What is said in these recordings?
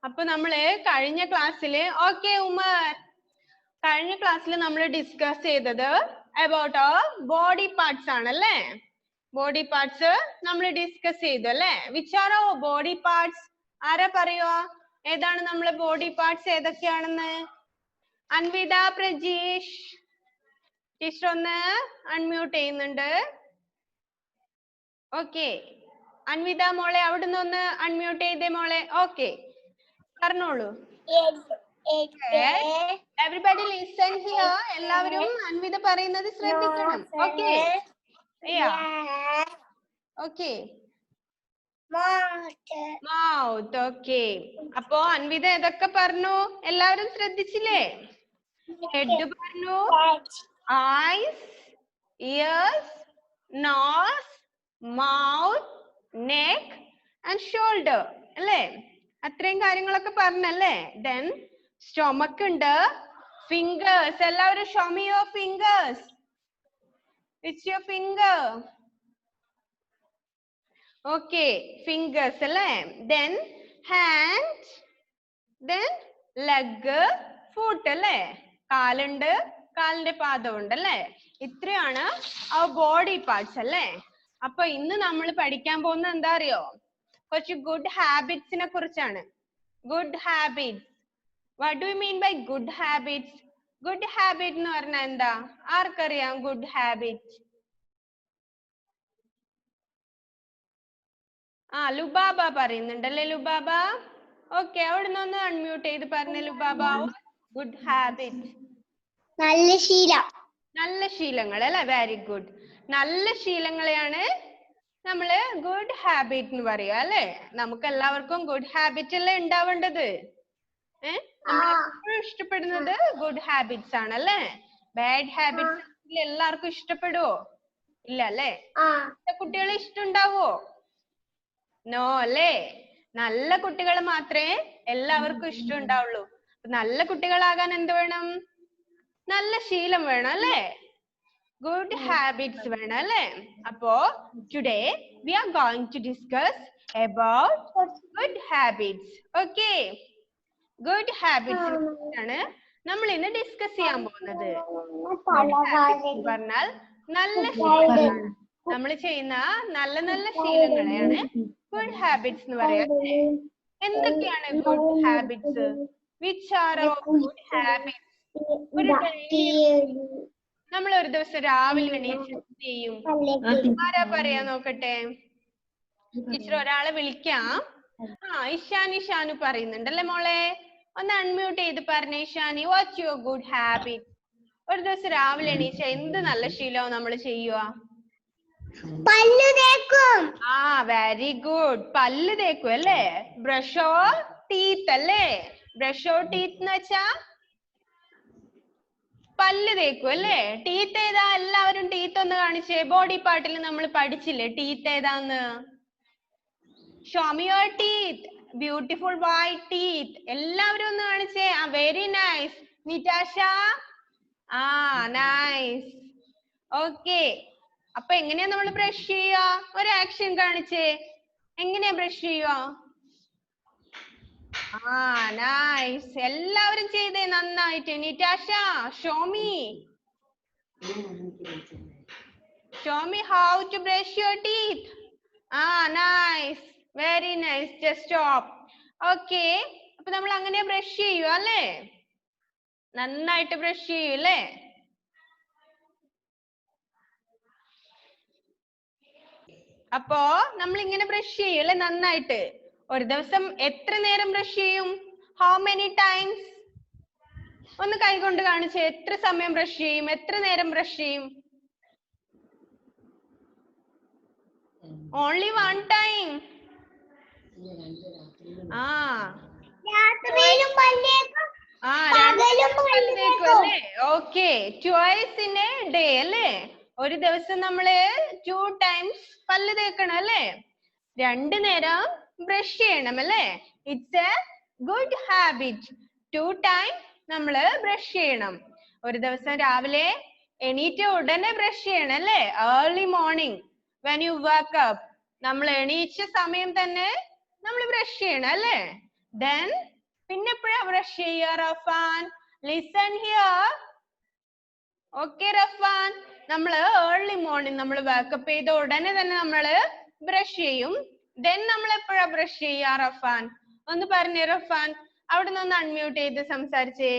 അപ്പൊ നമ്മള് കഴിഞ്ഞ ക്ലാസ്സില് ഓക്കെ ഉമർ കഴിഞ്ഞ ക്ലാസ്സിൽ നമ്മൾ ഡിസ്കസ് ചെയ്തത് അബൌട്ട് ബോഡി പാർട്സ് ആണല്ലേ. ബോഡി പാർട്സ് നമ്മൾ ഡിസ്കസ് ചെയ്തു അല്ലേ. Which are our body parts? ആരാ പറയുക ഏതാണ് നമ്മളെ ബോഡി പാർട്സ് ഏതൊക്കെയാണെന്ന്? അൻവിത, പ്രജീഷ് ടീച്ചർ ഒന്ന് അൺമ്യൂട്ട് ചെയ്യുന്നുണ്ട്. ഓക്കെ അൻവിത മോളെ അവിടുന്ന് ഒന്ന് അൺമ്യൂട്ട് ചെയ്തേ മോളെ. ഓക്കെ പറഞ്ഞോളൂ. Everybody listen here. എല്ലാവരും അൻവിത പറയുന്നത് ശ്രദ്ധിക്കണം. Okay okay mouth. ഓക്കെ അപ്പോ അൻവിത ഏതൊക്കെ പറഞ്ഞു എല്ലാവരും ശ്രദ്ധിച്ചില്ലേ? ഹെഡ് പറഞ്ഞു, eyes, ears, nose, mouth, neck and shoulder അല്ലേ. അത്രയും കാര്യങ്ങളൊക്കെ പറഞ്ഞല്ലേ. ദെൻ സ്റ്റൊമക്ക് ഉണ്ട്, ഫിംഗേഴ്സ്. എല്ലാവരും show me your fingers. Which your finger? Okay fingers അല്ലേ. Then hand, then leg, foot അല്ലേ. കാലുണ്ട്, കാലിന്റെ പാദമുണ്ട് അല്ലേ. ഇത്രയാണ് ആ ബോഡി പാർട്സ് അല്ലേ. അപ്പൊ ഇന്ന് നമ്മൾ പഠിക്കാൻ പോകുന്നത് എന്താ അറിയോ? കുറച്ച് ഗുഡ് ഹാബിറ്റ്സിനെ കുറിച്ചാണ്. Good habits. What do you mean by good habits? Good habit എന്ന് പറഞ്ഞാൽ എന്താ? ആർക്കറിയാം ഗുഡ് ഹാബിറ്റ്? ലുബാബ പറയുന്നുണ്ടല്ലേ. ലുബാബ ഓക്കെ അവിടുന്ന് ഒന്ന് അൺമ്യൂട്ട് ചെയ്ത് പറഞ്ഞ ലുബാബ. ഗുഡ് ഹാബിറ്റ് നല്ല ശീലം. നല്ല ശീലങ്ങൾ അല്ലെ. Very good. നല്ല ശീലങ്ങളെയാണ് നമ്മള് ഗുഡ് ഹാബിറ്റ് എന്ന് പറയുക അല്ലെ. നമുക്ക് എല്ലാവർക്കും ഗുഡ് ഹാബിറ്റ് അല്ലേ ഉണ്ടാവേണ്ടത്. നമ്മൾ എപ്പോഴും ഇഷ്ടപ്പെടുന്നത് ഗുഡ് ഹാബിറ്റ്സ് ആണ് അല്ലേ. ബാഡ് ഹാബിറ്റ്സ് എല്ലാവർക്കും ഇഷ്ടപ്പെടുവോ? ഇല്ല അല്ലേ. കുട്ടികളെ ഇഷ്ടമുണ്ടാവോ? നോ അല്ലേ. നല്ല കുട്ടികൾ മാത്രമേ എല്ലാവർക്കും ഇഷ്ടം ഉണ്ടാവുള്ളൂ. നല്ല കുട്ടികളാകാൻ എന്ത് വേണം? നല്ല ശീലം വേണം അല്ലേ. ഗുഡ് ഹാബിറ്റ്സ് വേണം അല്ലേ. അപ്പോ today we are going to discuss about good habits. Okay good ഹാബിറ്റ്സിനെ കുറിച്ചാണ് നമ്മൾ ഇന്ന് ഡിസ്കസ് ചെയ്യാൻ പോകുന്നത്. പറഞ്ഞാൽ നല്ല ശീലങ്ങളാണ്. നമ്മൾ ചെയ്യുന്ന നല്ല നല്ല ശീലങ്ങളെയാണ് ഗുഡ് ഹാബിറ്റ്സ് എന്ന് പറയുന്നത്. എന്തൊക്കെയാണ് good habits? Which are our good habits? നമ്മൾ ഒരു ദിവസം രാവിലെ എണീറ്റ് ചെയ്യും. ആരാ പറയാ നോക്കട്ടെ. ടീച്ചർ ഒരാളെ വിളിക്കാം. ഇഷാനി ഷാനു പറയുന്നുണ്ടല്ലേ മോളെ. ഒന്ന് അൺമ്യൂട്ട് ചെയ്ത് പറഞ്ഞേ Ishani. What's your good habit? ഒരു ദിവസം രാവിലെ എണീച്ച എന്ത് നല്ല ശീലവും നമ്മൾ ചെയ്യുക? പല്ല് തേക്കും. Very good. പല്ല് തേക്കും അല്ലേ. ബ്രഷ് ഓർ ടീത്ത് അല്ലേ. ബ്രഷ് ഓർ ടീത്ത് എന്ന് വെച്ചാ പല്ല് തേക്കും അല്ലേ. ടീത്ത് ഏതാ? എല്ലാവരും ടീത്ത് ഒന്ന് കാണിച്ചേ. ബോഡി പാർട്ടിൽ നമ്മൾ പഠിച്ചില്ലേ ടീത്ത് ഏതാന്ന്? Show me your teeth. Beautiful white teeth. എല്ലാവരും ഒന്ന് കാണിച്ചേ. Very nice. Nitasha nice. Okay അപ്പൊ എങ്ങനെയാ നമ്മൾ ബ്രഷ് ചെയ്യുക? ഒരു ആക്ഷൻ കാണിച്ചേ. എങ്ങനെയാ ബ്രഷ് ചെയ്യുക? നൈസ്. എല്ലാവരും ചെയ്തേ നന്നായിട്ട്. Nitasha show me how to brush your teeth. Nice. Very nice. Just stop. Okay അപ്പൊ നമ്മൾ അങ്ങനെ ബ്രഷ് ചെയ്യൂ അല്ലേ. നന്നായിട്ട് ബ്രഷ് ചെയ്യൂ അല്ലേ. അപ്പോ നമ്മൾ ഇങ്ങനെ ബ്രഷ് ചെയ്യും അല്ലെ നന്നായിട്ട്. ഒരു ദിവസം എത്ര നേരം ബ്രഷ് ചെയ്യും? How many times? ഒന്ന് കൈകൊണ്ട് കാണിച്ചേ. എത്ര സമയം ബ്രഷ് ചെയ്യും? എത്ര നേരം ബ്രഷ് ചെയ്യും? Only one time. Okay twice in A day അല്ലേ. ഒരു ദിവസം നമ്മള് 2 ടൈംസ് പല്ല് തേക്കണം അല്ലേ. 2 നേരം ബ്രഷ് ചെയ്യണം അല്ലേ. It's a good habit. 2 times നമ്മള് ബ്രഷ് ചെയ്യണം. ഒരു ദിവസം രാവിലെ എണീറ്റ ഉടനെ ബ്രഷ് ചെയ്യണം അല്ലേ. Early morning when you work up. നമ്മൾ എണീച്ച സമയം തന്നെ നമ്മൾ ബ്രഷ് ചെയ്യണം അല്ലേ. ദെൻ പിന്നെ എപ്പോഴാ ബ്രഷ് ചെയ്യുക റഫാൻ? Listen here. ഓക്കെ റഫാൻ, നമ്മള് ഏർലി മോർണിംഗ് നമ്മൾ വേക്കപ്പ് ചെയ്ത ഉടനെ തന്നെ നമ്മള് ബ്രഷ് ചെയ്യും. ദെൻ നമ്മൾ എപ്പോഴാ ബ്രഷ് ചെയ്യാ റഫാൻ? ഒന്ന് പറഞ്ഞേ റഫാൻ. അവിടെ നിന്ന് ഒന്ന് അൺമ്യൂട്ട് ചെയ്ത് സംസാരിച്ചേ.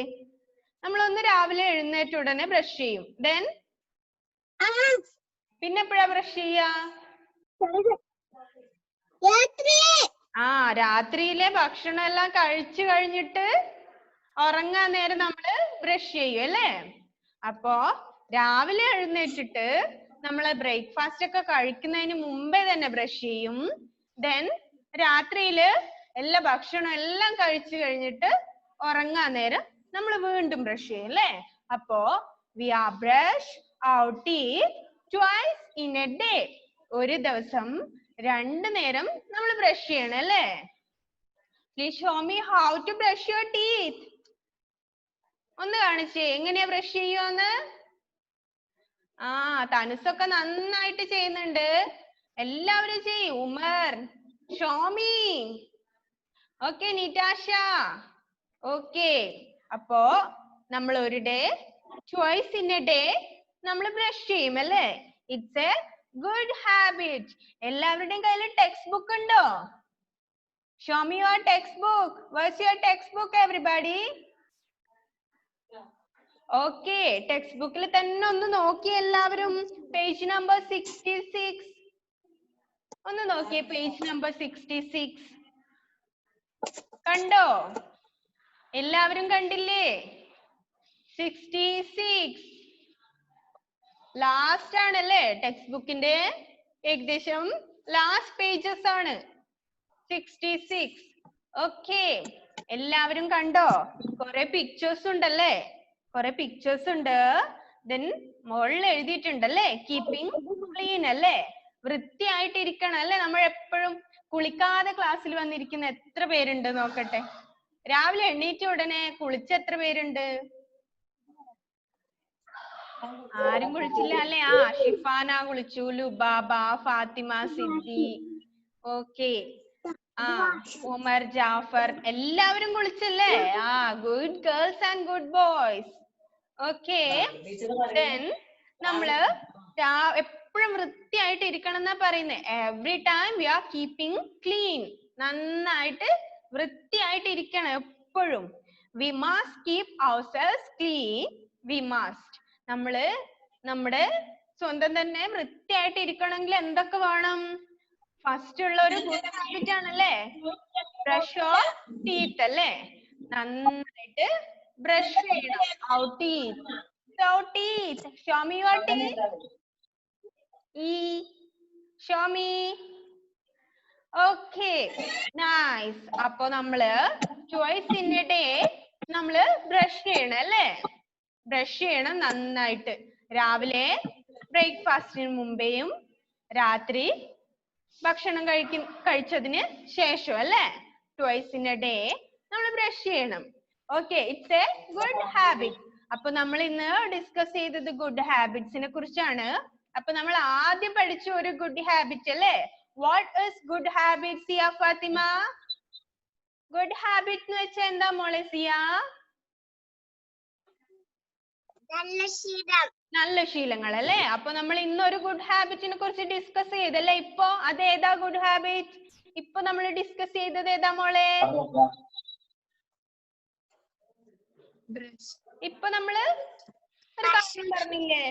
നമ്മളൊന്ന് രാവിലെ എഴുന്നേറ്റ ഉടനെ ബ്രഷ് ചെയ്യും. ദെൻ പിന്നെ എപ്പോഴാ ബ്രഷ് ചെയ്യാ? ആ, രാത്രിയിലെ ഭക്ഷണം എല്ലാം കഴിച്ചു കഴിഞ്ഞിട്ട് ഉറങ്ങാൻ നേരം നമ്മള് ബ്രഷ് ചെയ്യും അല്ലേ? അപ്പോ രാവിലെ എഴുന്നേറ്റിട്ട് നമ്മള് ബ്രേക്ക്ഫാസ്റ്റ് ഒക്കെ കഴിക്കുന്നതിന് മുമ്പേ തന്നെ ബ്രഷ് ചെയ്യും. ദെൻ രാത്രിയില് എല്ലാ ഭക്ഷണം എല്ലാം കഴിച്ചു കഴിഞ്ഞിട്ട് ഉറങ്ങാൻ നേരം നമ്മൾ വീണ്ടും ബ്രഷ് ചെയ്യും അല്ലേ? അപ്പോ we are brush our teeth twice in a day. ഒരു ദിവസം 2 നേരം നമ്മൾ ബ്രഷ് ചെയ്യണം അല്ലേ? Please show me how to brush your teeth. ഒന്ന് കാണിച്ചേ, എങ്ങനെയാ ബ്രഷ് ചെയ്യുമെന്ന്? ആ, തനുസൊക്കെ നന്നായിട്ട് ചെയ്യുന്നുണ്ട്. എല്ലാവരും ചെയ്യും. Umar, show me, okay Nitasha, okay. അപ്പോ നമ്മൾ ഒരു day twice in a day നമ്മൾ ബ്രഷ് ചെയ്യും അല്ലേ? It's a good habit. എല്ലാവരുടെയും കയ്യിൽ ടെക്സ്റ്റ് ബുക്ക് ഉണ്ടോ? Show me your textbook. Where's your textbook, everybody? Okay, textbookൽ തന്നെ ഒന്ന് നോക്കി എല്ലാവരും. Page number 66. ഒന്ന് നോക്കിയേ, പേജ് നമ്പർ 66. കണ്ടോ? എല്ലാവരും കണ്ടില്ലേ? 66 ലാസ്റ്റ് ആണല്ലേ ടെക്സ്റ്റ് ബുക്കിന്റെ? ഏകദേശം ലാസ്റ്റ് പേജസ് ആണ് 66. ഓക്കെ, എല്ലാവരും കണ്ടോ? കുറെ പിക്ചേഴ്സ് ഉണ്ടല്ലേ? കുറെ പിക്ചേഴ്സ് ഉണ്ട്. ദെൻ മുകളിൽ എഴുതിയിട്ടുണ്ടല്ലേ കീപ്പിംഗ് ക്ലീൻ അല്ലേ? വൃത്തിയായിട്ട് ഇരിക്കണം അല്ലേ? നമ്മൾ എപ്പോഴും കുളിക്കാതെ ക്ലാസ്സിൽ വന്നിരിക്കുന്ന എത്ര പേരുണ്ട് നോക്കട്ടെ. രാവിലെ എണീറ്റ ഉടനെ കുളിച്ച എത്ര പേരുണ്ട്? ആരും കുളിച്ചില്ല അല്ലേ? ആ, ഷിഫാന കുളിച്ചു, ലുബാബ, ഫാത്തിമ, സിദ്ദി, ഓക്കെ, ആ, ഉമർ, ജാഫർ, എല്ലാവരും കുളിച്ചല്ലേ? ആ, good girls and good boys. Okay, then നമ്മള് എപ്പോഴും വൃത്തിയായിട്ട് ഇരിക്കണം എന്നാ പറയുന്നേ. Every time we R keeping clean. നന്നായിട്ട് വൃത്തിയായിട്ട് ഇരിക്കണം എപ്പോഴും. We must keep ourselves clean. We must, നമ്മള് നമ്മുടെ സ്വന്തം തന്നെ വൃത്തിയായിട്ട് ഇരിക്കണമെങ്കിൽ എന്തൊക്കെ വേണം? ഫസ്റ്റ് ഉള്ള ഒരു ഗുഡ് ഹാബിറ്റ് ആണല്ലേ ബ്രഷ് യുവർ ടീത്ത് അല്ലേ? നന്നായിട്ട് ബ്രഷ് ചെയ്യണം. our teeth. Our teeth. Show me your teeth. Show me. Okay, nice. അപ്പൊ നമ്മള് twice in a day നമ്മള് ബ്രഷ് ചെയ്യണം അല്ലേ? ബ്രഷ് ചെയ്യണം നന്നായിട്ട്. രാവിലെ ബ്രേക്ക്ഫാസ്റ്റിന് മുമ്പേയും രാത്രി ഭക്ഷണം കഴിച്ചതിന് ശേഷം അല്ലേ? twice in a day നമ്മൾ ബ്രഷ് ചെയ്യണം. Okay, it's a good habit. അപ്പൊ നമ്മൾ ഇന്ന് ഡിസ്കസ് ചെയ്തത് ഗുഡ് ഹാബിറ്റ്സിനെ കുറിച്ചാണ്. അപ്പൊ നമ്മൾ ആദ്യം പഠിച്ച ഒരു ഗുഡ് ഹാബിറ്റ് അല്ലേ? What is good habit Siya Fathima? Good habit എന്ന് വെച്ചാൽ എന്താ മോളെ സിയ? നല്ല ശീലങ്ങൾ അല്ലേ? അപ്പൊ നമ്മൾ ഇന്നൊരു ഗുഡ് ഹാബിറ്റിനെ കുറിച്ച് ഡിസ്കസ് ചെയ്തല്ലേ ഇപ്പൊ? അത് ഏതാ ഗുഡ് ഹാബിറ്റ്? ഇപ്പൊ നമ്മൾ ഡിസ്കസ് ചെയ്തത് ഏതാ മോളെ? ഇപ്പൊ നമ്മള് ഒരു കാര്യം പറഞ്ഞില്ലേ?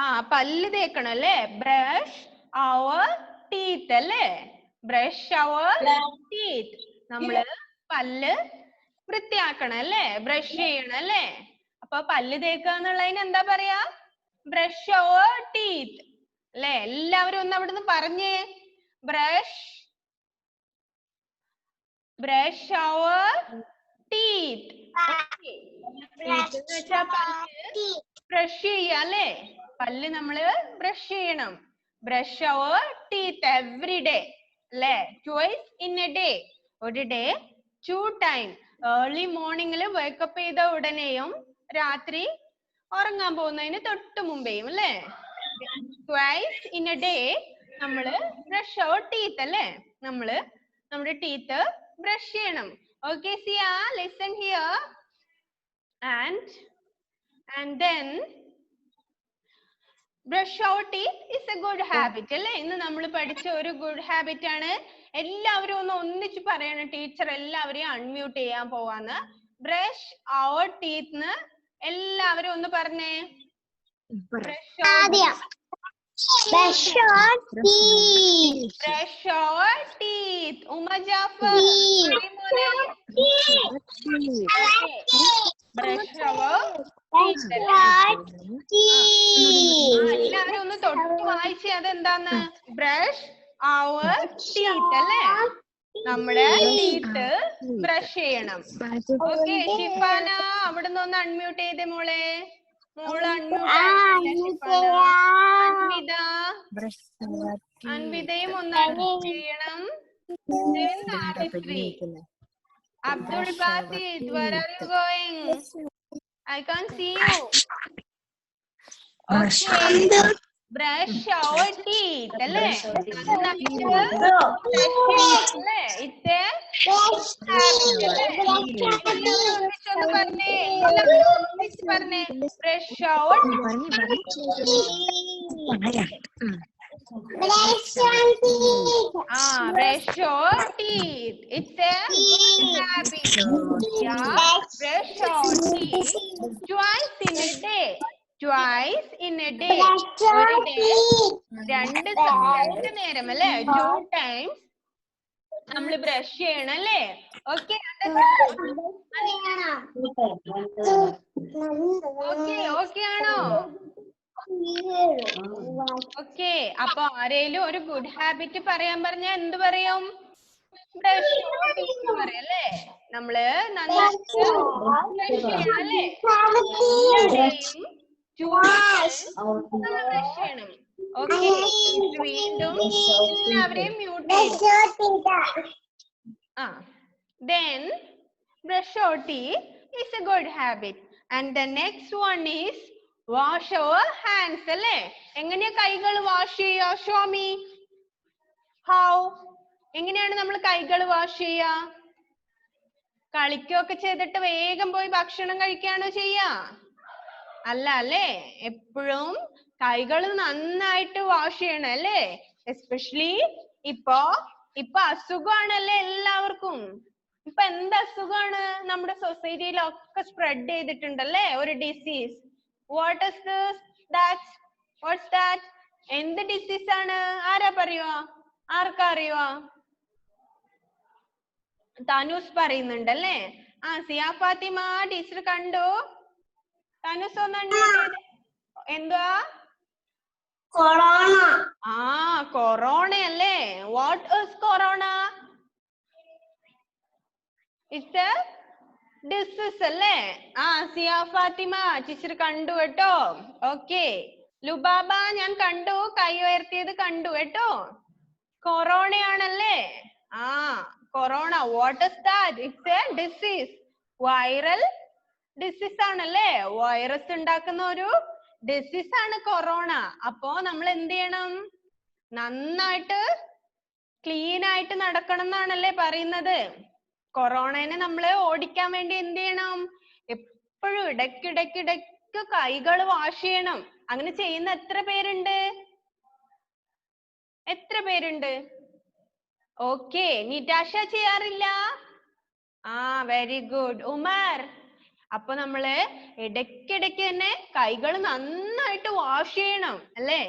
ആ, പല്ല് തേക്കണം അല്ലേ? ബ്രഷ് അവർ ടീത്ത് അല്ലേ? Brush our teeth. നമ്മള് പല്ല് വൃത്തിയാക്കണം അല്ലേ? ബ്രഷ് ചെയ്യണം അല്ലേ? അപ്പൊ പല്ല് തേക്കുക എന്നുള്ളതിന് എന്താ പറയാ? ബ്രഷ് അവർ ടീത്ത് അല്ലേ? എല്ലാവരും ഒന്ന് അവിടുന്ന് പറഞ്ഞേ, ബ്രഷ് അവർ ടീത്ത്. ബ്രഷ് ചെയ്യുക അല്ലേ? പല്ല് നമ്മള് ബ്രഷ് ചെയ്യണം. Brush our teeth every day അല്ലേ? twice in a day. ഒരു ഡേ 2 ടൈം. ഏർലി മോർണിംഗിൽ വേക്കപ്പ് ചെയ്ത ഉടനെയും രാത്രി ഉറങ്ങാൻ പോകുന്നതിന് തൊട്ട് മുമ്പേയും അല്ലേ? twice in a day നമ്മള് ബ്രഷ് അവർ ടീത്ത് അല്ലേ? നമ്മള് നമ്മുടെ ടീത്ത് ബ്രഷ് ചെയ്യണം. Okay, Sia, listen here. And then brush our teeth is a good habit അല്ലേ? ഇന്ന് നമ്മൾ പഠിച്ച ഒരു ഗുഡ് ഹാബിറ്റ് ആണ്. എല്ലാവരും ഒന്ന് ഒന്നിച്ച് പറയണം. ടീച്ചർ എല്ലാവരെയും അൺമ്യൂട്ട് ചെയ്യാൻ പോവാന്ന്. ബ്രഷ് our teeth ന്ന് എല്ലാവരും ഒന്ന് പറഞ്ഞേ. Brush our teeth. Brush your teeth. Brush our teeth. Uma Jafar. Brush our teeth. എല്ലാവരും ഒന്ന് തൊട്ട് വായിച്ചേ അതെന്താന്ന്. ബ്രഷ് our teeth അല്ലേ? നമ്മുടെ ടീത്ത് ബ്രഷ് ചെയ്യണം. ഓക്കെ ഷിഫാന അവിടുന്ന് ഒന്ന് അൺമ്യൂട്ട് ചെയ്തേ മോളെ. മോള് അൺമ്യൂട്ട് അൻവിതയും ഒന്ന് അൺമ്യൂട്ട് ചെയ്യണം. Abdul Basit, where are you going? I can't see you. Okay. Brush our teeth അല്ലേ? പറഞ്ഞേ brush our brush your teeth. It's a good habit. Yeah, brush your teeth twice in a day. Twice in a day. ഒരു day രണ്ട് നേരം അല്ലേ? 2 times നമ്മൾ brush ചെയ്യണം അല്ലേ? Okay okay ആണോ? ഓക്കെ അപ്പൊ ആരേലും ഒരു ഗുഡ് ഹാബിറ്റ് പറയാൻ പറഞ്ഞാൽ എന്ത് പറയും? ബ്രഷ് പറയും അല്ലേ? നമ്മള് നന്നായിട്ട് ബ്രഷ് ചെയ്യണം അല്ലേ? ബ്രഷ് ചെയ്യണം. ഓക്കെ വീണ്ടും എല്ലാവരെയും മ്യൂട്ട് ചെയ്യും. Then brush your teeth is a good habit. And the next one is wash our hands അല്ലേ? എങ്ങനെയാ കൈകൾ വാഷ് ചെയ്യാ? Show me how. എങ്ങനെയാണ് നമ്മൾ കൈകൾ വാഷ് ചെയ്യാ? കളിക്കുകയൊക്കെ ചെയ്തിട്ട് വേഗം പോയി ഭക്ഷണം കഴിക്കുകയാണോ ചെയ്യാ? അല്ല അല്ലേ? എപ്പോഴും കൈകൾ നന്നായിട്ട് വാഷ് ചെയ്യണം അല്ലേ? എസ്പെഷ്യലി ഇപ്പൊ അസുഖമാണല്ലേ എല്ലാവർക്കും. ഇപ്പൊ എന്ത് അസുഖമാണ്? നമ്മുടെ സൊസൈറ്റിയിലൊക്കെ സ്പ്രെഡ് ചെയ്തിട്ടുണ്ടല്ലേ ഒരു ഡിസീസ്. What's that? എന്ത് ഡിസീസ് ആണ്? ആരാ പറയുക? ആർക്കാ അറിയുക? തനുസ് പറയുന്നുണ്ടല്ലേ? സിയ ഫാത്തിമ ടീച്ചർ കണ്ടു. തനുസ് ഒന്ന് എന്തുവാ? കൊറോണ. കൊറോണ അല്ലേ? What is corona? It's a disease അല്ലേ? സിയ ഫാത്തിമ ടീച്ചർ കണ്ടു കേട്ടോ. ഓക്കെ ലുബാബ ഞാൻ കണ്ടു, കൈ ഉയർത്തിയത് കണ്ടു കേട്ടോ. കൊറോണയാണല്ലേ? Corona. What is that? It's a disease. Viral disease ആണല്ലേ? വൈറസ് ഉണ്ടാക്കുന്ന ഒരു ഡിസീസ് ആണ് കൊറോണ. അപ്പോ നമ്മൾ എന്ത് ചെയ്യണം? നന്നായിട്ട് ക്ലീൻ ആയിട്ട് നടക്കണം എന്നാണല്ലേ പറയുന്നത്. കൊറോണനെ നമ്മള് ഓടിക്കാൻ വേണ്ടി എന്ത് ചെയ്യണം? എപ്പോഴും ഇടയ്ക്കിടയ്ക്ക് കൈകൾ വാഷ് ചെയ്യണം. അങ്ങനെ ചെയ്യുന്ന എത്ര പേരുണ്ട്? ഓക്കെ നിറ്റാഷ ചെയ്യാറില്ല? Very good. ഉമർ അപ്പൊ നമ്മള് ഇടയ്ക്കിടയ്ക്ക് തന്നെ കൈകൾ നന്നായിട്ട് വാഷ് ചെയ്യണം അല്ലേ?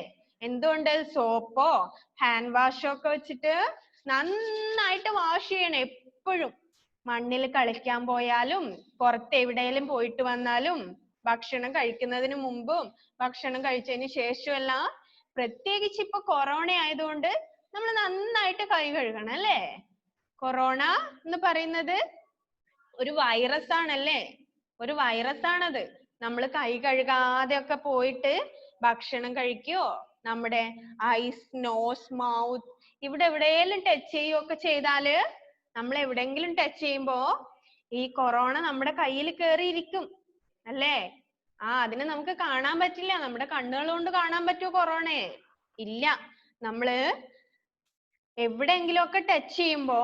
എന്തുകൊണ്ട്? സോപ്പോ ഹാൻഡ് വാഷോ ഒക്കെ വെച്ചിട്ട് നന്നായിട്ട് വാഷ് ചെയ്യണം. എപ്പോഴും മണ്ണിൽ കളിക്കാൻ പോയാലും പുറത്ത് എവിടെയെങ്കിലും പോയിട്ട് വന്നാലും ഭക്ഷണം കഴിക്കുന്നതിന് മുമ്പും ഭക്ഷണം കഴിച്ചതിന് ശേഷം എല്ലാം, പ്രത്യേകിച്ച് ഇപ്പൊ കൊറോണ ആയതുകൊണ്ട് നമ്മൾ നന്നായിട്ട് കൈ കഴുകണം അല്ലേ? കൊറോണ എന്ന് പറയുന്നത് ഒരു വൈറസ് ആണല്ലേ? ഒരു വൈറസ് ആണത്. നമ്മൾ കൈ കഴുകാതെ ഒക്കെ പോയിട്ട് ഭക്ഷണം കഴിക്കുകയോ നമ്മുടെ ഐസ്, നോസ്, മൗത്ത് ഇവിടെ എവിടെയെങ്കിലും ടച്ച് ചെയ്യുകയൊക്കെ ചെയ്താല്, നമ്മൾ എവിടെയെങ്കിലും ടച്ച് ചെയ്യുമ്പോ ഈ കൊറോണ നമ്മുടെ കയ്യിൽ കേറിയിരിക്കും അല്ലേ? അതിനെ നമുക്ക് കാണാൻ പറ്റില്ല. നമ്മുടെ കണ്ണുകൾ കൊണ്ട് കാണാൻ പറ്റുമോ കൊറോണയെ? ഇല്ല. നമ്മള് എവിടെയെങ്കിലും ഒക്കെ ടച്ച് ചെയ്യുമ്പോ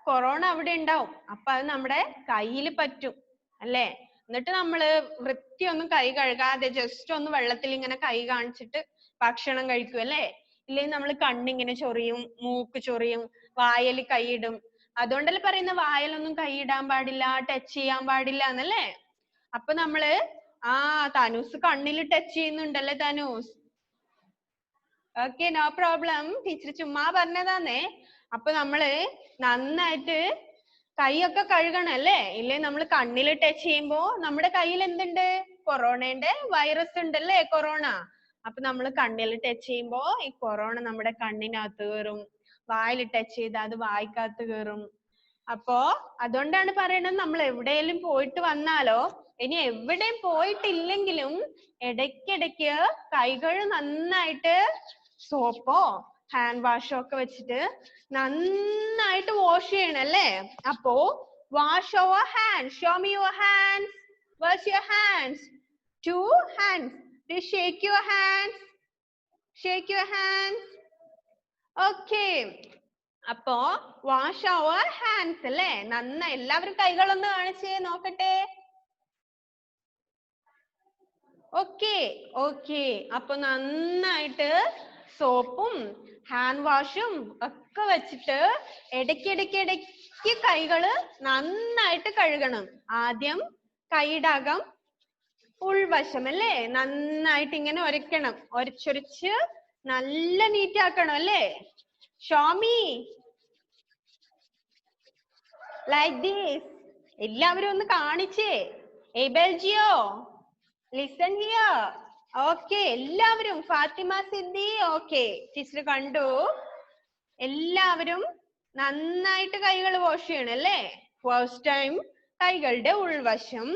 കൊറോണ അവിടെ ഉണ്ടാവും. അപ്പൊ അത് നമ്മുടെ കയ്യിൽ പറ്റും അല്ലേ? എന്നിട്ട് നമ്മള് വൃത്തിയൊന്നും കൈ കഴുകാതെ ജസ്റ്റ് ഒന്ന് വെള്ളത്തിൽ ഇങ്ങനെ കൈ കാണിച്ചിട്ട് ഭക്ഷണം കഴിക്കും അല്ലേ? ഇല്ലെങ്കിൽ നമ്മൾ കണ്ണിങ്ങനെ ചൊറിയും, മൂക്ക് ചൊറിയും, വായൽ കൈയിടും. അതുകൊണ്ടല്ലേ പറയുന്ന വായലൊന്നും കൈയിടാൻ പാടില്ല, ടച്ച് ചെയ്യാൻ പാടില്ല എന്നല്ലേ? അപ്പൊ നമ്മള് തനൂസ് കണ്ണിൽ ടച്ച് ചെയ്യുന്നുണ്ടല്ലേ Thanus? Okay, no problem. Teacher ചുമ്മാ പറഞ്ഞതാന്നേ. അപ്പൊ നമ്മള് നന്നായിട്ട് കൈയൊക്കെ കഴുകണം അല്ലേ? ഇല്ലേ നമ്മൾ കണ്ണിൽ ടച്ച് ചെയ്യുമ്പോ നമ്മുടെ കയ്യിൽ എന്തുണ്ട്? കൊറോണയുടെ വൈറസ് ഉണ്ടല്ലേ, കൊറോണ. അപ്പൊ നമ്മൾ കണ്ണിൽ ടച്ച് ചെയ്യുമ്പോ ഈ കൊറോണ നമ്മുടെ കണ്ണിനകത്ത് കയറും. വായിൽ ടച്ച് ചെയ്താൽ അത് വായ്ക്കകത്ത് കയറും. അപ്പോ അതുകൊണ്ടാണ് പറയണത്, നമ്മൾ എവിടെയെങ്കിലും പോയിട്ട് വന്നാലോ, ഇനി എവിടെയും പോയിട്ടില്ലെങ്കിലും ഇടയ്ക്കിടയ്ക്ക് കൈകൾ നന്നായിട്ട് സോപ്പോ ഹാൻഡ് വാഷോ ഒക്കെ വെച്ചിട്ട് നന്നായിട്ട് വാഷ് ചെയ്യണം അല്ലേ? അപ്പോ wash our hands. Show me your hands. Where's your hands? 2 hands. Please shake your hands. Shake your hands. Okay. അപ്പോ wash our hands അല്ലേ? നന്നായി എല്ലാവരും കൈകളൊന്ന് കാണിച്ചേ നോക്കട്ടെ. ഓക്കെ. അപ്പൊ നന്നായിട്ട് സോപ്പും ഹാൻഡ് വാഷും ഒക്കെ വെച്ചിട്ട് ഇടയ്ക്ക് കൈകള് നന്നായിട്ട് കഴുകണം. ആദ്യം കൈയുടെ അകം ഉൾവശം അല്ലേ നന്നായിട്ട് ഇങ്ങനെ ഒരയ്ക്കണം. ഒരച്ചൊരച്ച് നല്ല നീറ്റ് ആക്കണം അല്ലേ? Xiaomi like this. എല്ലാവരും ഒന്ന് കാണിച്ചേ. എബൽജിയോ ലിസൺ ഹിയർ. ഓക്കെ, എല്ലാവരും. ഫാത്തിമ സിദ്ദി ഓക്കെ, ടീച്ചർ കണ്ടു. എല്ലാവരും നന്നായിട്ട് കൈകൾ വാഷ് ചെയ്യണം അല്ലേ? ഫസ്റ്റ് ടൈം കൈകളുടെ ഉൾവശം,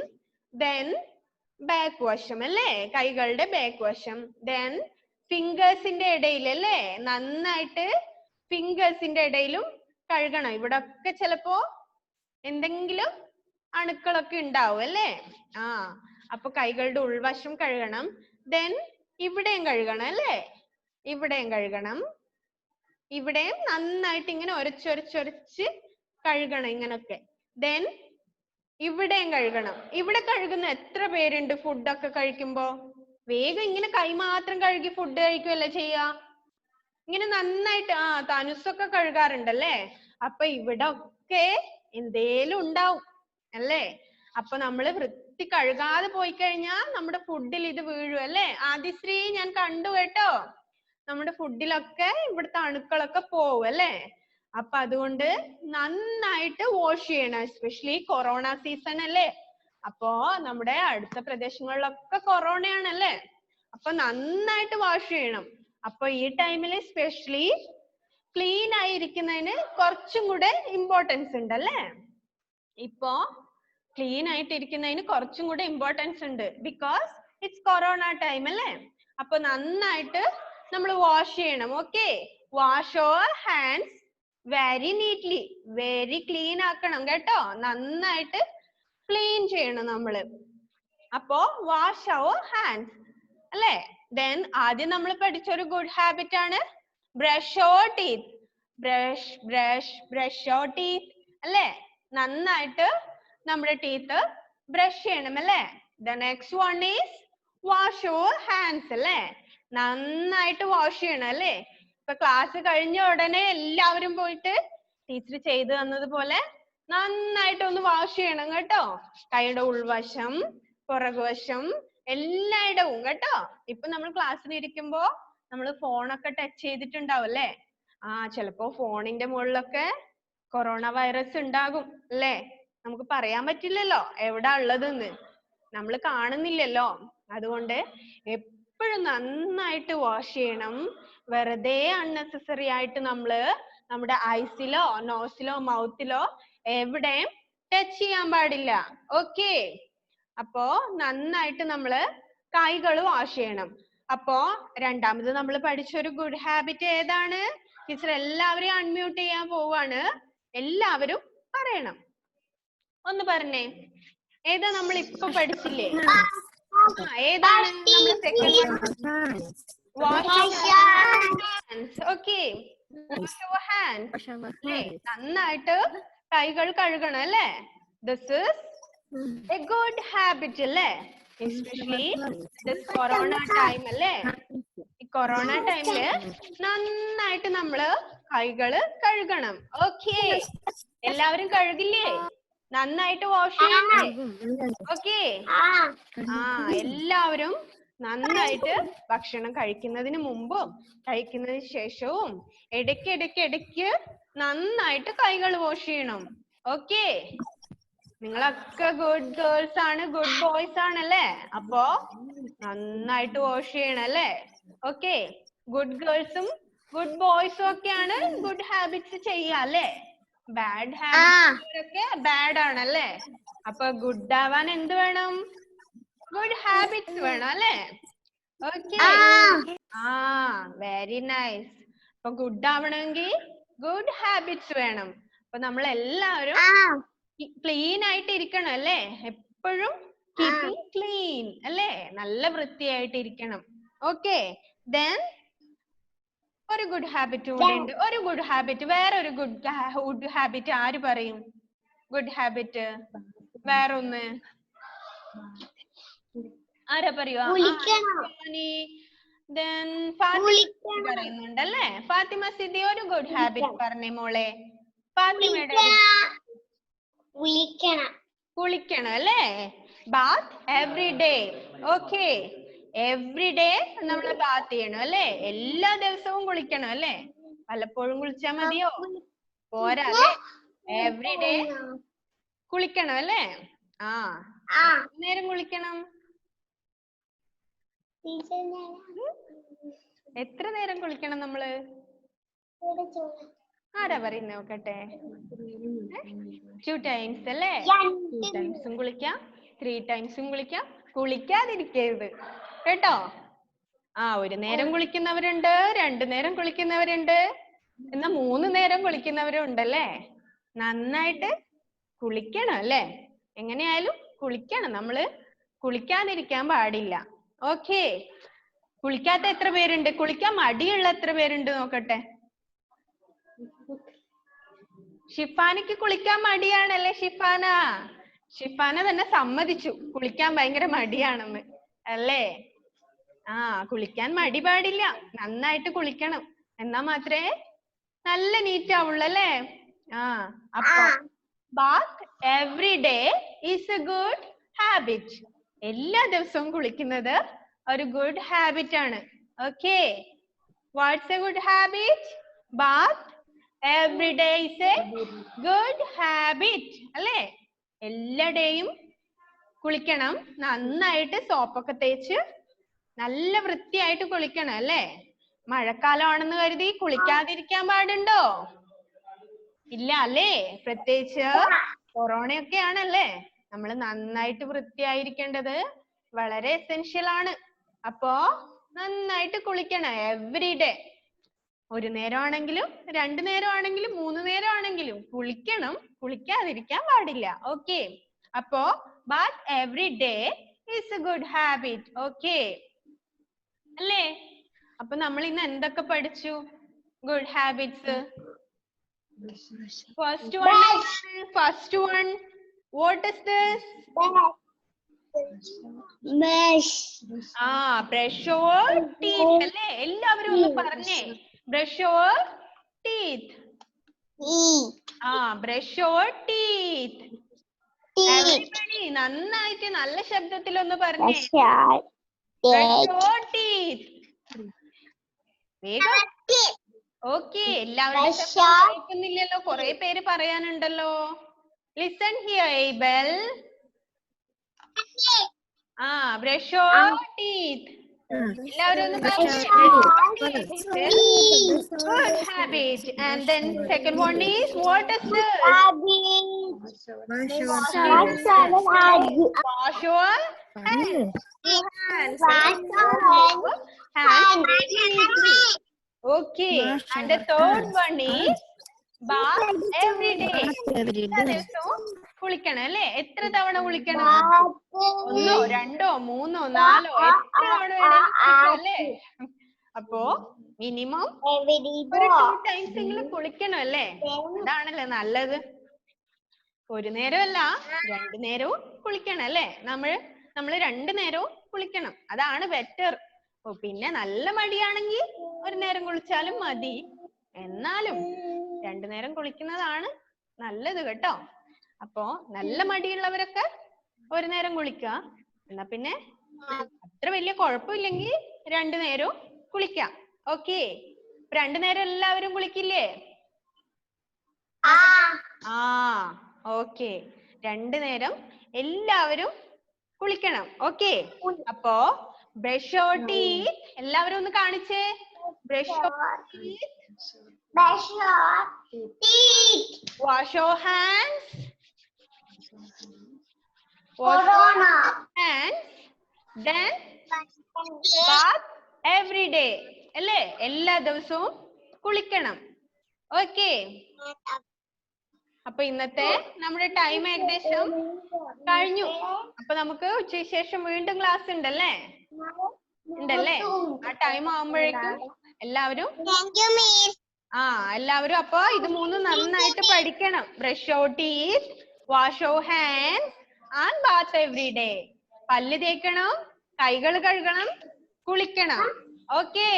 ദെൻ ബാക്ക് വശം അല്ലേ? കൈകളുടെ ബാക്ക് വശം, ദെൻ ഫിംഗേഴ്സിന്റെ ഇടയിൽ അല്ലേ? നന്നായിട്ട് ഫിംഗേഴ്സിന്റെ ഇടയിലും കഴുകണം. ഇവിടെ ഒക്കെ ചിലപ്പോ എന്തെങ്കിലും അണുക്കളൊക്കെ ഉണ്ടാവും അല്ലേ? അപ്പൊ കൈകളുടെ ഉൾവശം കഴുകണം. ദെൻ ഇവിടെയും കഴുകണം അല്ലേ? ഇവിടെയും കഴുകണം. ഇവിടെയും നന്നായിട്ട് ഇങ്ങനെ ഒരച്ചൊരച്ചൊരച്ച് കഴുകണം ഇങ്ങനൊക്കെ. ദെൻ ഇവിടെയും കഴുകണം. ഇവിടെ കഴുകുന്ന എത്ര പേരുണ്ട് ഫുഡൊക്കെ കഴിക്കുമ്പോ? വേഗം ഇങ്ങനെ കൈ മാത്രം കഴുകി ഫുഡ് കഴിക്കുമല്ലേ ചെയ്യാ? ഇങ്ങനെ നന്നായിട്ട് തനുസൊക്കെ കഴുകാറുണ്ടല്ലേ? അപ്പൊ ഇവിടെ ഒക്കെ എന്തേലും ഉണ്ടാവും അല്ലേ? അപ്പൊ നമ്മള് വൃത്തി കഴുകാതെ പോയി കഴിഞ്ഞാൽ നമ്മുടെ ഫുഡിൽ ഇത് വീഴും അല്ലേ? ആദിശ്രീ ഞാൻ കണ്ടു കേട്ടോ. നമ്മുടെ ഫുഡിലൊക്കെ ഇവിടുത്തെ അണുക്കളൊക്കെ പോവും അല്ലേ? അപ്പൊ അതുകൊണ്ട് നന്നായിട്ട് വാഷ് ചെയ്യണം. എസ്പെഷ്യലി കൊറോണ സീസൺ അല്ലേ? അപ്പോ നമ്മുടെ അടുത്ത പ്രദേശങ്ങളിലൊക്കെ കൊറോണയാണല്ലേ? അപ്പൊ നന്നായിട്ട് വാഷ് ചെയ്യണം. അപ്പൊ ഈ ടൈമിൽ സ്പെഷ്യലി ക്ലീൻ ആയിരിക്കുന്നതിന് കുറച്ചും കൂടെ ഇമ്പോർട്ടൻസ് ഉണ്ട് അല്ലേ? ഇപ്പോ ക്ലീൻ ആയിട്ടിരിക്കുന്നതിന് കുറച്ചും കൂടെ ഇമ്പോർട്ടൻസ് ഉണ്ട്. ബിക്കോസ് ഇറ്റ്സ് കൊറോണ ടൈം അല്ലേ? അപ്പൊ നന്നായിട്ട് നമ്മൾ വാഷ് ചെയ്യണം. Okay, wash our hands very neatly. Very clean ആക്കണം കേട്ടോ. നന്നായിട്ട് ക്ലീൻ ചെയ്യണം നമ്മള്. അപ്പോ വാഷ് അവർ ഹാൻഡ്സ് അല്ലേ? ദെൻ ആദ്യം നമ്മൾ പഠിച്ചൊരു ഗുഡ് ഹാബിറ്റ് ആണ് brush your teeth. Brush your teeth അല്ലേ? നന്നായിട്ട് നമ്മുടെ ടീത്ത് ബ്രഷ് ചെയ്യണം അല്ലേ? The next one is wash your hands അല്ലേ? നന്നായിട്ട് വാഷ് ചെയ്യണം അല്ലേ? ഇപ്പൊ ക്ലാസ് കഴിഞ്ഞ ഉടനെ എല്ലാവരും പോയിട്ട് ടീച്ചർ ചെയ്തു തന്നതുപോലെ നന്നായിട്ട് ഒന്ന് വാഷ് ചെയ്യണം കേട്ടോ. കൈയുടെ ഉൾവശം, പുറകുവശം എല്ലായിടവും കേട്ടോ. ഇപ്പൊ നമ്മൾ ക്ലാസ്സിൽ ഇരിക്കുമ്പോ നമ്മൾ ഫോണൊക്കെ ടച്ച് ചെയ്തിട്ടുണ്ടാവും അല്ലേ? ചിലപ്പോ ഫോണിന്റെ മുകളിലൊക്കെ കൊറോണ വൈറസ് ഉണ്ടാകും അല്ലേ? നമുക്ക് പറയാൻ പറ്റില്ലല്ലോ എവിടാ ഉള്ളതെന്ന്. നമ്മൾ കാണുന്നില്ലല്ലോ. അതുകൊണ്ട് എപ്പോഴും നന്നായിട്ട് വാഷ് ചെയ്യണം. വെറുതെ അൺനെസസറി ആയിട്ട് നമ്മള് നമ്മുടെ ഐസിലോ നോസിലോ മൗത്തിലോ എവിടെയും ടച്ച് ചെയ്യാൻ പാടില്ല. ഓക്കെ, അപ്പോ നന്നായിട്ട് നമ്മള് കൈകൾ വാഷ് ചെയ്യണം. അപ്പോ രണ്ടാമത് നമ്മൾ പഠിച്ചൊരു ഗുഡ് ഹാബിറ്റ് ഏതാണ്? ടീച്ചർ എല്ലാവരെയും അൺമ്യൂട്ട് ചെയ്യാൻ പോവാണ്. എല്ലാവരും പറയണം. ഒന്ന് പറഞ്ഞേ, ഏതാ നമ്മൾ ഇപ്പൊ പഠിച്ചില്ലേ? ഏതാണ് നമ്മൾ second? Wash hands. Okay, Wash your hands. അല്ലേ? നന്നായിട്ട് കൈകൾ കഴുകണം അല്ലേ? This is a good habit അല്ലേ? Especially this corona time അല്ലേ? ഈ കൊറോണ ടൈമില് നന്നായിട്ട് നമ്മള് കൈകള് കഴുകണം. ഓക്കേ, എല്ലാവരും കഴുകില്ലേ? നന്നായിട്ട് വാഷ് ചെയ്യണ്ടേ? ഓക്കേ, എല്ലാവരും നന്നായിട്ട് ഭക്ഷണം കഴിക്കുന്നതിന് മുമ്പും കഴിക്കുന്നതിന് ശേഷവും ഇടയ്ക്ക് നന്നായിട്ട് കൈകൾ വാഷ് ചെയ്യണം. ഓക്കേ, നിങ്ങളൊക്കെ ഗുഡ് ഗേൾസ് ആണ്, ഗുഡ് ബോയ്സ് ആണല്ലേ? അപ്പോ നന്നായിട്ട് വാഷ് ചെയ്യണം അല്ലേ? ഓക്കേ, ഗുഡ് ഗേൾസും ഗുഡ് ബോയ്സും ഒക്കെയാണ് ഗുഡ് ഹാബിറ്റ്സ് ചെയ്യുക അല്ലേ? ബാഡ് ഹാബിറ്റ്സ് ഒക്കെ ബാഡ് ആണല്ലേ? അപ്പൊ ഗുഡ് ആവാൻ എന്ത് വേണം? ഗുഡ് ഹാബിറ്റ്സ് വേണം അല്ലേ? Okay, very nice. അപ്പൊ ഗുഡ് ആവണമെങ്കിൽ ഗുഡ് ഹാബിറ്റ്സ് വേണം. അപ്പൊ നമ്മൾ എല്ലാവരും ക്ലീൻ ആയിട്ട് ഇരിക്കണം അല്ലേ? എപ്പോഴും കീപ്പിംഗ് ക്ലീൻ അല്ലേ? നല്ല വൃത്തിയായിട്ട് ഇരിക്കണം. ഓക്കേ, ദെൻ ഒരു ഗുഡ് ഹാബിറ്റ് കൂടെ ഉണ്ട്. ഒരു ഗുഡ് ഹാബിറ്റ്, വേറെ ഒരു ഗുഡ് ഹാബിറ്റ് ആര് പറയും? ഗുഡ് ഹാബിറ്റ് വേറൊന്ന് ആരാ പറയുക? ദെൻ ഫാത്തിമ പറയുന്നുണ്ടല്ലേ? ഫാത്തിമ സിദ്ദി ഒരു ഗുഡ് ഹാബിറ്റ് പറഞ്ഞേ മോളെ. ഫാത്തിമയുടെ കുളിക്കണം അല്ലേ? Bath every day. Okay, every day നമ്മൾ ബാത്ത് ചെയ്യണം അല്ലേ? എല്ലാ ദിവസവും കുളിക്കണം അല്ലേ? വല്ലപ്പോഴും കുളിച്ചാ മതിയോ? പോരാ അല്ലേ? എവറി ഡേ കുളിക്കണം അല്ലേ? നേരം കുളിക്കണം. എത്ര നേരം കുളിക്കണം നമ്മള്? ആരാ പറയുന്ന നോക്കട്ടെ? 2 times അല്ലേ? 2 times കുളിക്കാം, 3 times കുളിക്കാം. കുളിക്കാതിരിക്കരുത് കേട്ടോ. ഒരു നേരം കുളിക്കുന്നവരുണ്ട്, 2 നേരം കുളിക്കുന്നവരുണ്ട്, എന്നാ 3 നേരം കുളിക്കുന്നവരും ഉണ്ടല്ലേ? നന്നായിട്ട് കുളിക്കണം അല്ലേ? എങ്ങനെയായാലും കുളിക്കണം. നമ്മള് കുളിക്കാതിരിക്കാൻ പാടില്ല. ഓക്കേ, കുളിക്കാത്ത എത്ര പേരുണ്ട്? കുളിക്കാൻ മടിയുള്ള എത്ര പേരുണ്ട് നോക്കട്ടെ? ഷിഫാനയ്ക്ക് കുളിക്കാൻ മടിയാണല്ലേ? ഷിഫാന തന്നെ സമ്മതിച്ചു കുളിക്കാൻ ഭയങ്കര മടിയാണെന്ന് അല്ലേ? കുളിക്കാൻ മടി പാടില്ല, നന്നായിട്ട് കുളിക്കണം. എന്നാ മാത്രമേ നല്ല നീറ്റ് ആവുള്ളൂ അല്ലേ? അപ്പൊ bath every day is a good habit. എല്ലാ ദിവസവും കുളിക്കുന്നത് ഒരു ഗുഡ് ഹാബിറ്റ് ആണ്. Okay, what's a good habit? Bath every day is a good habit അല്ലേ? എല്ലാ ഡേയും കുളിക്കണം, നന്നായിട്ട് സോപ്പൊക്കെ തേച്ച് നല്ല വൃത്തിയായിട്ട് കുളിക്കണം അല്ലേ? മഴക്കാലമാണെന്ന് കരുതി കുളിക്കാതിരിക്കാൻ പാടുണ്ടോ? ഇല്ല അല്ലേ? പ്രത്യേകിച്ച് കൊറോണയൊക്കെ ആണല്ലേ? നമ്മൾ നന്നായിട്ട് വൃത്തിയായിരിക്കേണ്ടത് വളരെ എസെൻഷ്യൽ ആണ്. അപ്പോ നന്നായിട്ട് കുളിക്കണം എവറി ഡേ. 1 നേരം ആണെങ്കിലും 2 നേരം ആണെങ്കിലും 3 നേരം ആണെങ്കിലും കുളിക്കണം, കുളിക്കാതിരിക്കാൻ പാടില്ല. ഓക്കേ, അപ്പോ bath every day is a good habit. Okay അല്ലേ? അപ്പൊ നമ്മൾ ഇന്ന് എന്തൊക്കെ പഠിച്ചു? Good habits. First one what is this? Brush your teeth അല്ലേ? എല്ലാവരും ഒന്ന് പറഞ്ഞേ, brush your teeth. Brush your teeth. Everybody നന്നായിട്ട് നല്ല ശബ്ദത്തിൽ ഒന്ന് പറഞ്ഞേ, ബ്രഷ് യുവർ ടീത്ത്. വേഗം. ഓക്കേ, എല്ലാവരും കേൾക്കുന്നില്ലല്ലോ, കുറെ പേര് പറയാനുണ്ടല്ലോ. Listen here Abel. Brush your teeth. എല്ലാവരും ഒന്ന് good habit. And then second one is what is this? Wash your hands very neatly. Okay, and the third one is bath every day. കുളിക്കണം അല്ലേ? എത്ര തവണ കുളിക്കണം? 1, 2, 3, 4 എത്ര തവണ വേണേലും കുളിക്കാം അല്ലേ? അപ്പോ മിനിമം Every ഒരു 2 boy. ടൈംസ് എങ്കിലും കുളിക്കണം അല്ലേ? അതാണല്ലേ നല്ലത്. ഒരു നേരമല്ല 2 നേരവും കുളിക്കണം അല്ലേ? നമ്മള് 2 നേരവും കുളിക്കണം. അതാണ് ബെറ്റർ. പിന്നെ നല്ല മടിയാണെങ്കിൽ ഒരു നേരം കുളിച്ചാലും മതി. എന്നാലും 2 നേരം കുളിക്കുന്നതാണ് നല്ലത് കേട്ടോ. അപ്പോ നല്ല മടിയുള്ളവരൊക്കെ ഒരു നേരം കുളിക്കുക. എന്നാ പിന്നെ അത്ര വലിയ കുഴപ്പമില്ലെങ്കിൽ 2 നേരവും കുളിക്കാം. ഓക്കെ, 2 നേരം എല്ലാവരും കുളിക്കില്ലേ? ആ ഓക്കെ, 2 നേരം എല്ലാവരും കുളിക്കണം. ഓക്കെ, അപ്പോ ബ്രഷ് യുവർ ടീത്ത് എല്ലാവരും ഒന്ന് കാണിച്ചേ. Brush your teeth, Brush your teeth. Wash your hands, wash Corona. Hands, then bath every day. അല്ലേ? എല്ലാ ദിവസവും കുളിക്കണം. ഓക്കെ, അപ്പൊ ഇന്നത്തെ നമ്മുടെ ടൈം ഏകദേശം കഴിഞ്ഞു. അപ്പൊ നമുക്ക് ഉച്ചയ്ക്ക് ശേഷം വീണ്ടും ക്ലാസ് ഉണ്ടല്ലേ? ഉണ്ടല്ലേ? ആ ടൈം ആവുമ്പോഴേക്കും എല്ലാവരും Thank you, Miss. എല്ലാവരും അപ്പൊ ഇത് 3 നന്നായിട്ട് പഠിക്കണം. Brush your teeth, wash your hands and bath every day. പല്ല് തേക്കണം, കൈകൾ കഴുകണം, കുളിക്കണം. ഓക്കെ,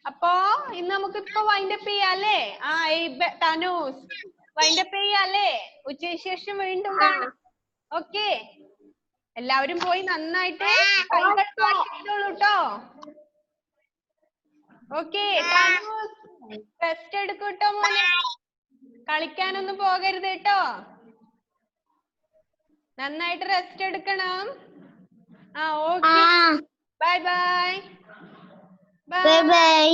അപ്പൊ ഇന്ന് നമുക്ക് ഇപ്പൊ വൈൻഡപ്പ് ചെയ്യാല്ലേ? തനൂസ് വൈൻഡപ്പ് ചെയ്യാല്ലേ? ഉച്ചയ്ക്ക് ശേഷം വീണ്ടും കാണാം. ഓക്കെ, എല്ലാവരും പോയി നന്നായിട്ട് കൈകൾ വാഷ് ചെയ്തോളൂ ട്ടോ. ഓക്കെ, തനൂസ് റെസ്റ്റ് എടുക്കൂട്ടോ മോനെ. കളിക്കാനൊന്നും പോകരുത് കേട്ടോ. നന്നായിട്ട് റെസ്റ്റ് എടുക്കണം. Okay, bye bye. Bye bye.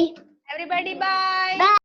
Everybody bye.